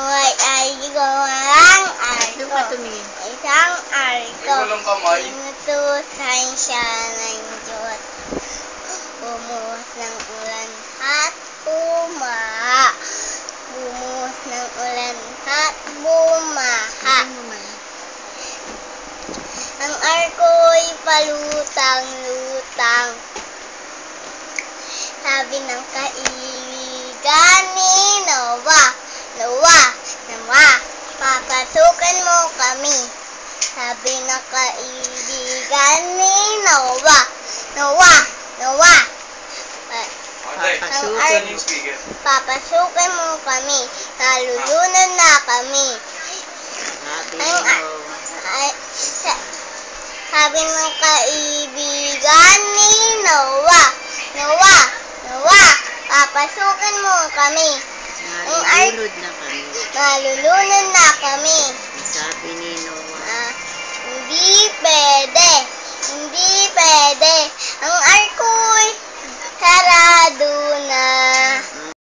Ay gumalang Doon ka tumingin. isang arko. Walang kamay. Inutusan siya ng Diyos. Bumuhos ng ulan at bumaha. Bumuhos ng ulan at bumaha. Ang arko'y palutang-lutang. Sabi ng kaibigan ni Noah, Noah, papasukan mo kami. Sabi ng kaibigan ni Noah, papasukan mo kami. Nalulunod na kami. Sabi ng kaibigan ni Noah, papasukan mo kami. Nalulunod na kami. Nalulunod na kami.